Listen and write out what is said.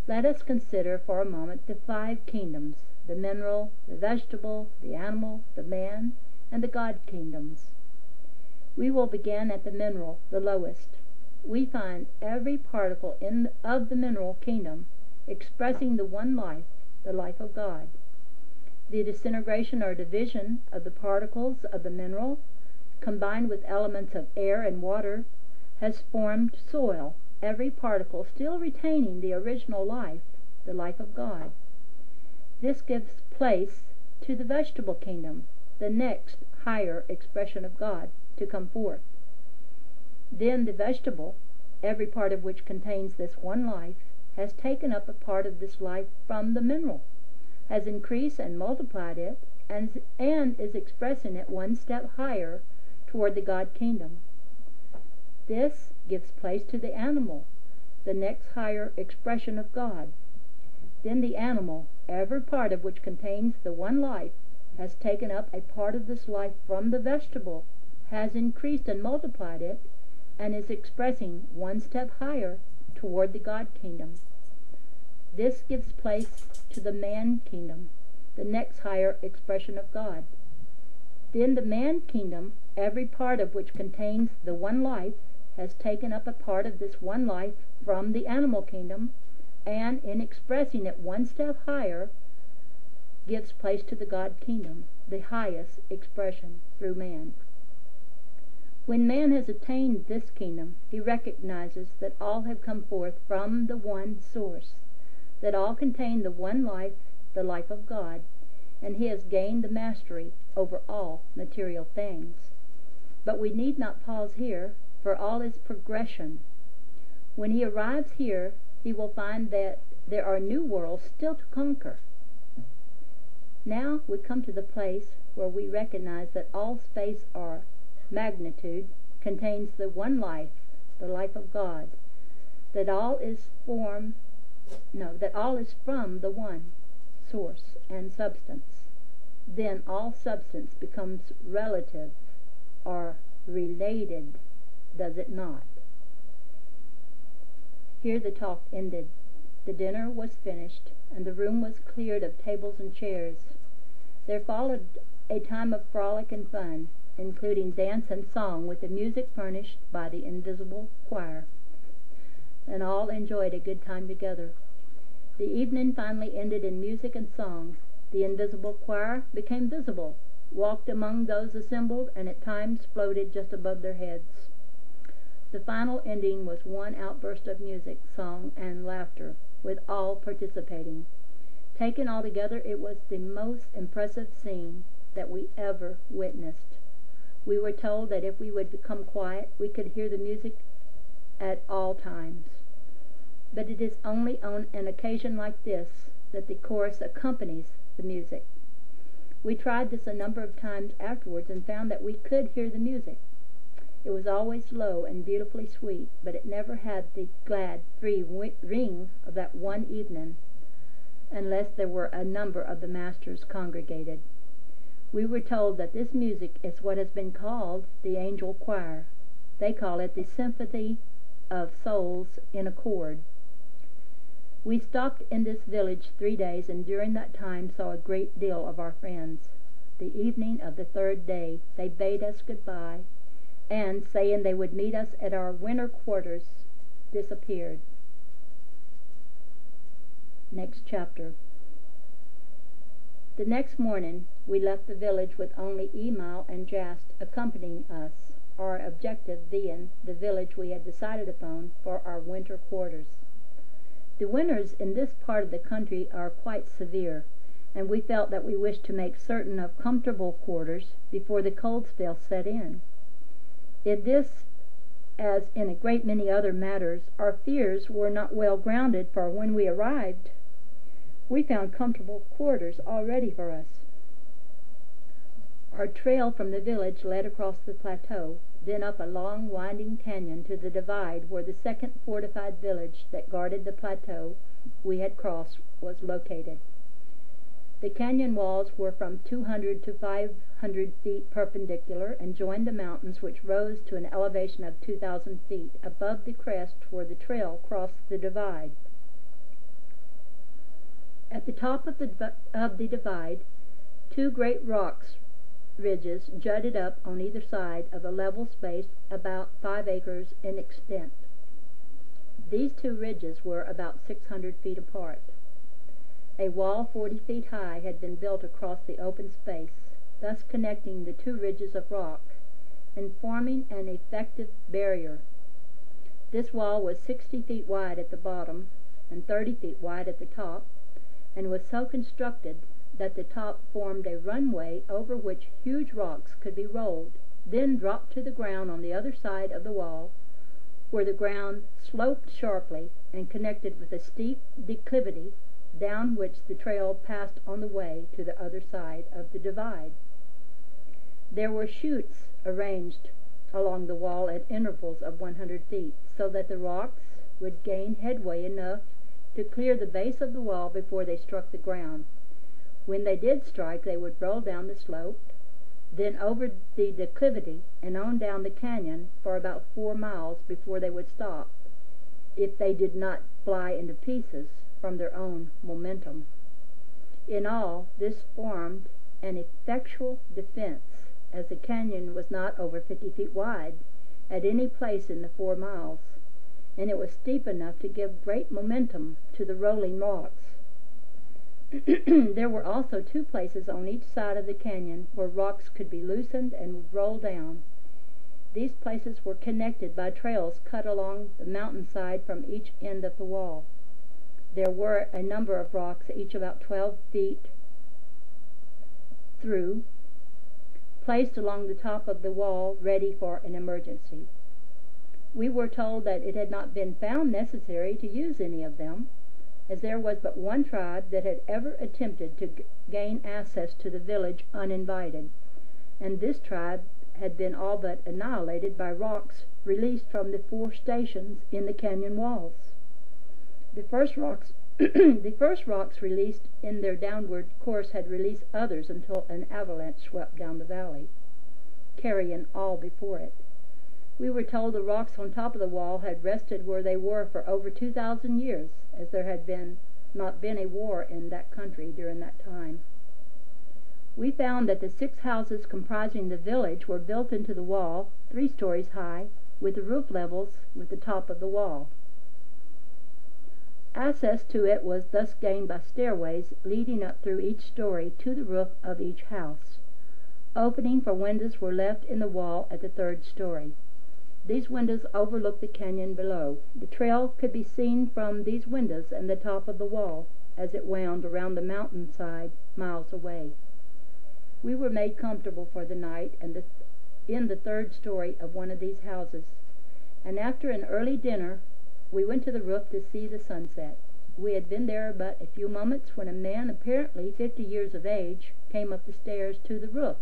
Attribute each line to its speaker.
Speaker 1: Let us consider for a moment the 5 kingdoms: the mineral, the vegetable, the animal, the man, and the God kingdoms. We will begin at the mineral, the lowest. We find every particle of the mineral kingdom expressing the one life, the life of God. The disintegration or division of the particles of the mineral, combined with elements of air and water, has formed soil, every particle still retaining the original life, the life of God. This gives place to the vegetable kingdom, the next higher expression of God to come forth. Then the vegetable, every part of which contains this one life, has taken up a part of this life from the mineral, has increased and multiplied it, and is expressing it one step higher toward the God kingdom. This gives place to the animal, the next higher expression of God. Then the animal, every part of which contains the one life, has taken up a part of this life from the vegetable, has increased and multiplied it, and is expressing one step higher toward the God kingdom. This gives place to the man kingdom, the next higher expression of God. Then the man kingdom, every part of which contains the one life, has taken up a part of this one life from the animal kingdom, and in expressing it one step higher, gives place to the God kingdom, the highest expression through man. When man has attained this kingdom, he recognizes that all have come forth from the one source, that all contain the one life, the life of God, and he has gained the mastery over all material things. But we need not pause here, for all is progression. When he arrives here, he will find that there are new worlds still to conquer. Now we come to the place where we recognize that all space or magnitude contains the one life, the life of God, that all is from the one source and substance. Then all substance becomes relative or related, does it not? Here the talk ended. The dinner was finished, and the room was cleared of tables and chairs. There followed a time of frolic and fun, including dance and song, with the music furnished by the invisible choir, and all enjoyed a good time together. The evening finally ended in music and song. The invisible choir became visible, walked among those assembled, and at times floated just above their heads. The final ending was one outburst of music, song, and laughter, with all participating. Taken altogether, it was the most impressive scene that we ever witnessed. We were told that if we would become quiet, we could hear the music at all times. But it is only on an occasion like this that the chorus accompanies the music. We tried this a number of times afterwards and found that we could hear the music. It was always low and beautifully sweet, but it never had the glad, free ring of that one evening, unless there were a number of the masters congregated. We were told that this music is what has been called the angel choir. They call it the symphony of souls in accord. We stopped in this village 3 days, and during that time saw a great deal of our friends. The evening of the 3rd day they bade us goodbye, and, saying they would meet us at our winter quarters, disappeared. Next chapter. The next morning we left the village with only Emil and Jast accompanying us, our objective being the village we had decided upon for our winter quarters. The winters in this part of the country are quite severe, and we felt that we wished to make certain of comfortable quarters before the cold spell set in. In this, as in a great many other matters, our fears were not well grounded, for when we arrived, we found comfortable quarters all ready for us. Our trail from the village led across the plateau, then up a long winding canyon to the divide where the second fortified village that guarded the plateau we had crossed was located. The canyon walls were from 200 to 500 feet perpendicular and joined the mountains, which rose to an elevation of 2,000 feet above the crest where the trail crossed the divide. At the top of the divide, two great ridges jutted up on either side of a level space about 5 acres in extent. These two ridges were about 600 feet apart. A wall 40 feet high had been built across the open space, thus connecting the two ridges of rock and forming an effective barrier. This wall was 60 feet wide at the bottom and 30 feet wide at the top, and was so constructed that the top formed a runway over which huge rocks could be rolled, then dropped to the ground on the other side of the wall, where the ground sloped sharply and connected with a steep declivity down which the trail passed on the way to the other side of the divide. There were chutes arranged along the wall at intervals of 100 feet, so that the rocks would gain headway enough to clear the base of the wall before they struck the ground. When they did strike, they would roll down the slope, then over the declivity and on down the canyon for about 4 miles before they would stop, if they did not fly into pieces from their own momentum. In all, this formed an effectual defense, as the canyon was not over 50 feet wide at any place in the 4 miles, and it was steep enough to give great momentum to the rolling rocks. There were also 2 places on each side of the canyon where rocks could be loosened and would roll down. These places were connected by trails cut along the mountainside from each end of the wall. There were a number of rocks, each about 12 feet through, placed along the top of the wall ready for an emergency. We were told that it had not been found necessary to use any of them, as there was but one tribe that had ever attempted to gain access to the village uninvited, and this tribe had been all but annihilated by rocks released from the 4 stations in the canyon walls. The first rocks released in their downward course had released others until an avalanche swept down the valley, carrying all before it. We were told the rocks on top of the wall had rested where they were for over 2,000 years, as there had not been a war in that country during that time. We found that the 6 houses comprising the village were built into the wall, 3 stories high, with the roof levels with the top of the wall. Access to it was thus gained by stairways leading up through each story to the roof of each house. Opening for windows were left in the wall at the 3rd story. These windows overlooked the canyon below. The trail could be seen from these windows and the top of the wall as it wound around the mountainside miles away. We were made comfortable for the night in the 3rd story of one of these houses, and after an early dinner we went to the roof to see the sunset. We had been there but a few moments when a man apparently 50 years of age came up the stairs to the roof.